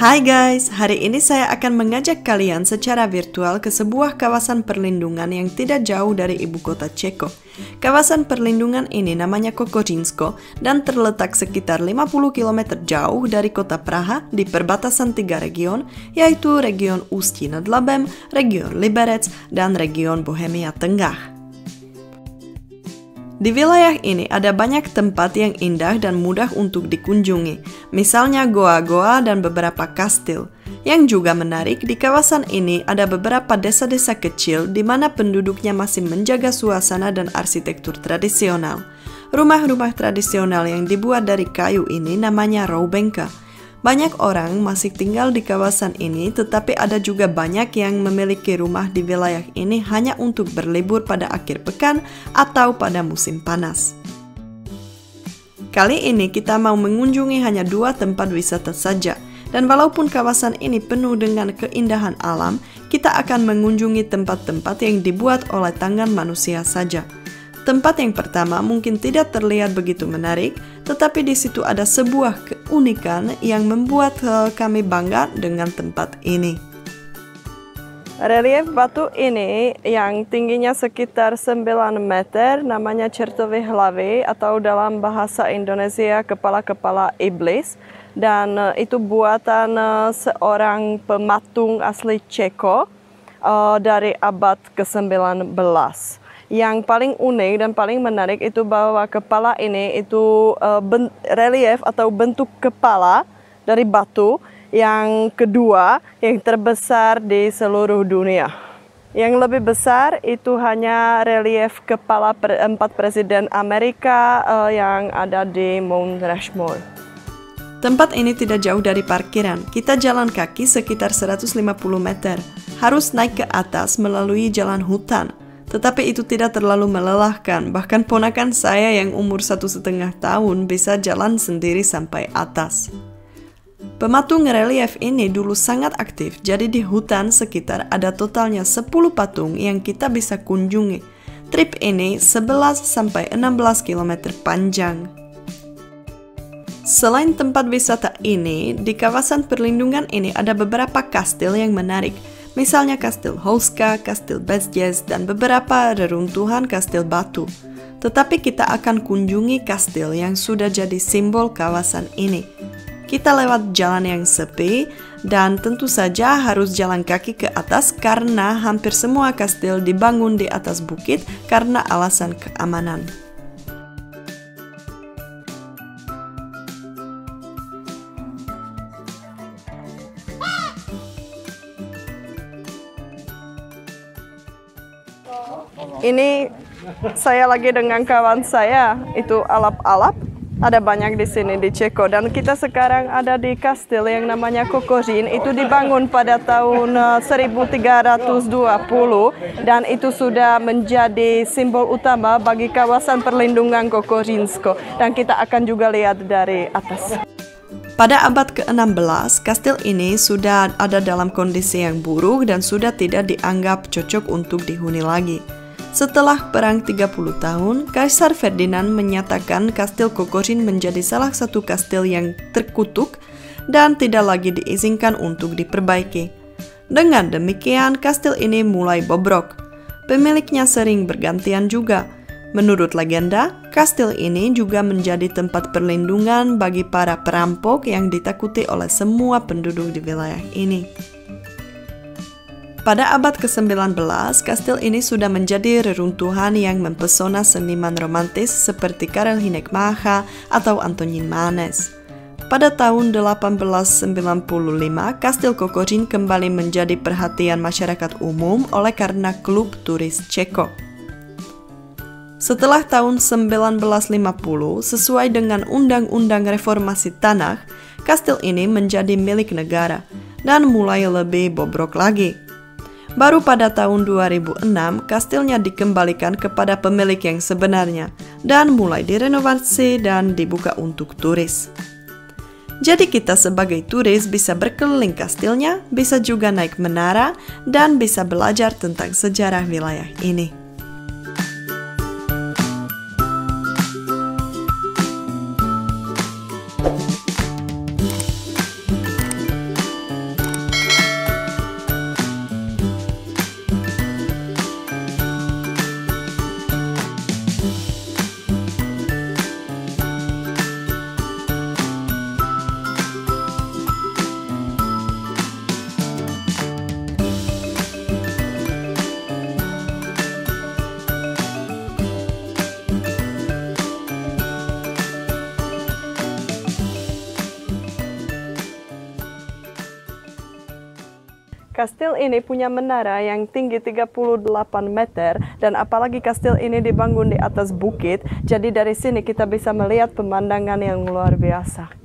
Hai guys, hari ini saya akan mengajak kalian secara virtual ke sebuah kawasan perlindungan yang tidak jauh dari ibu kota Ceko. Kawasan perlindungan ini namanya Kokořínsko dan terletak sekitar 50 km jauh dari kota Praha di perbatasan 3 region, yaitu region Ústí nad Labem, region Liberec, dan region Bohemia Tengah. Di wilayah ini ada banyak tempat yang indah dan mudah untuk dikunjungi, misalnya goa-goa dan beberapa kastil. Yang juga menarik, di kawasan ini ada beberapa desa-desa kecil di mana penduduknya masih menjaga suasana dan arsitektur tradisional. Rumah-rumah tradisional yang dibuat dari kayu ini namanya roubenka. Banyak orang masih tinggal di kawasan ini, tetapi ada juga banyak yang memiliki rumah di wilayah ini hanya untuk berlibur pada akhir pekan atau pada musim panas. Kali ini kita mau mengunjungi hanya 2 tempat wisata saja, dan walaupun kawasan ini penuh dengan keindahan alam, kita akan mengunjungi tempat-tempat yang dibuat oleh tangan manusia saja. Tempat yang pertama mungkin tidak terlihat begitu menarik, tetapi di situ ada sebuah keunikan yang membuat kami bangga dengan tempat ini. Relief batu ini yang tingginya sekitar 9 meter namanya Čertovy hlavy atau dalam bahasa Indonesia kepala-kepala iblis, dan itu buatan seorang pematung asli Ceko dari abad ke-19. Yang paling unik dan paling menarik itu bahwa kepala ini itu relief atau bentuk kepala dari batu yang kedua yang terbesar di seluruh dunia. Yang lebih besar itu hanya relief kepala 4 presiden Amerika yang ada di Mount Rushmore. Tempat ini tidak jauh dari parkiran. Kita jalan kaki sekitar 150 meter. Harus naik ke atas melalui jalan hutan. Tetapi itu tidak terlalu melelahkan, bahkan ponakan saya yang umur 1,5 tahun bisa jalan sendiri sampai atas. Pematung relief ini dulu sangat aktif, jadi di hutan sekitar ada totalnya 10 patung yang kita bisa kunjungi. Trip ini 11-16 km panjang. Selain tempat wisata ini, di kawasan perlindungan ini ada beberapa kastil yang menarik. Misalnya Kastil Houska, Kastil Bezděz, dan beberapa reruntuhan kastil batu. Tetapi kita akan kunjungi kastil yang sudah jadi simbol kawasan ini. Kita lewat jalan yang sepi, dan tentu saja harus jalan kaki ke atas karena hampir semua kastil dibangun di atas bukit karena alasan keamanan. Ini saya lagi dengan kawan saya, itu alap-alap, ada banyak di sini di Ceko, dan kita sekarang ada di kastil yang namanya Kokořín. Itu dibangun pada tahun 1320 dan itu sudah menjadi simbol utama bagi kawasan perlindungan Kokořínsko, dan kita akan juga lihat dari atas. Pada abad ke-16, kastil ini sudah ada dalam kondisi yang buruk dan sudah tidak dianggap cocok untuk dihuni lagi. Setelah perang 30 tahun, Kaisar Ferdinand menyatakan kastil Kokořín menjadi salah satu kastil yang terkutuk dan tidak lagi diizinkan untuk diperbaiki. Dengan demikian, kastil ini mulai bobrok. Pemiliknya sering bergantian juga. Menurut legenda, kastil ini juga menjadi tempat perlindungan bagi para perampok yang ditakuti oleh semua penduduk di wilayah ini. Pada abad ke-19, kastil ini sudah menjadi reruntuhan yang mempesona seniman romantis seperti Karel Hynek Mácha atau Antonín Mánes. Pada tahun 1895, kastil Kokořín kembali menjadi perhatian masyarakat umum oleh karena klub turis Ceko. Setelah tahun 1950, sesuai dengan Undang-Undang Reformasi Tanah, kastil ini menjadi milik negara dan mulai lebih bobrok lagi. Baru pada tahun 2006, kastilnya dikembalikan kepada pemilik yang sebenarnya dan mulai direnovasi dan dibuka untuk turis. Jadi kita sebagai turis bisa berkeliling kastilnya, bisa juga naik menara, dan bisa belajar tentang sejarah wilayah ini. kastil ini punya menara yang tinggi 38 meter dan apalagi kastil ini dibangun di atas bukit. Jadi dari sini kita bisa melihat pemandangan yang luar biasa.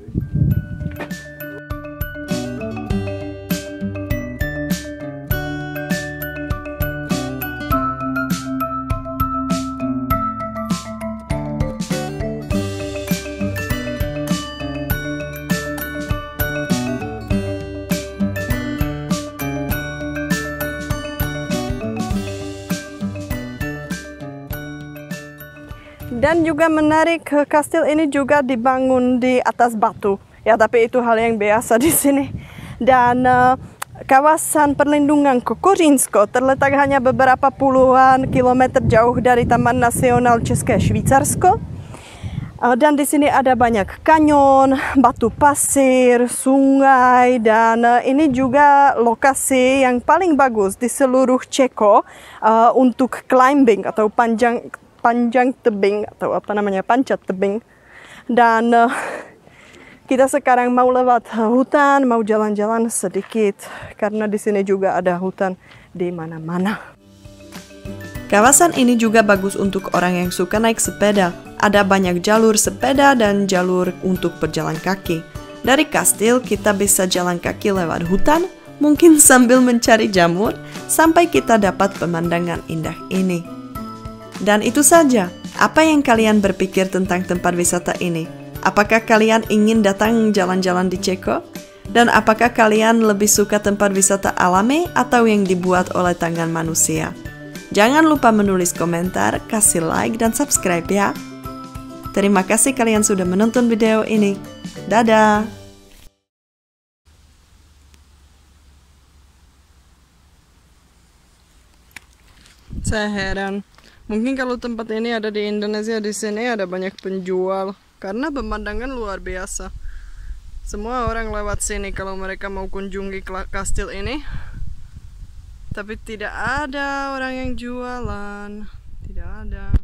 Dan juga menarik, kastil ini juga dibangun di atas batu. Ya, tapi itu hal yang biasa di sini. Dan kawasan perlindungan Kokořínsko terletak hanya beberapa puluhan kilometer jauh dari Taman Nasional České Švýcarsko. Dan di sini ada banyak kanyon, batu pasir, sungai, dan ini juga lokasi yang paling bagus di seluruh Ceko untuk climbing atau panjang tebing atau apa namanya, panjat tebing. Dan kita sekarang mau lewat hutan, mau jalan-jalan sedikit karena di sini juga ada hutan di mana-mana. Kawasan ini juga bagus untuk orang yang suka naik sepeda. Ada banyak jalur sepeda dan jalur untuk berjalan kaki. Dari kastil kita bisa jalan kaki lewat hutan, mungkin sambil mencari jamur sampai kita dapat pemandangan indah ini. Dan itu saja, apa yang kalian berpikir tentang tempat wisata ini? Apakah kalian ingin datang jalan-jalan di Ceko? Dan apakah kalian lebih suka tempat wisata alami atau yang dibuat oleh tangan manusia? Jangan lupa menulis komentar, kasih like, dan subscribe ya. Terima kasih kalian sudah menonton video ini. Dadah! Saya heran. Mungkin kalau tempat ini ada di Indonesia, di sini ada banyak penjual karena pemandangan luar biasa. Semua orang lewat sini kalau mereka mau kunjungi kastil ini. Tapi tidak ada orang yang jualan. Tidak ada.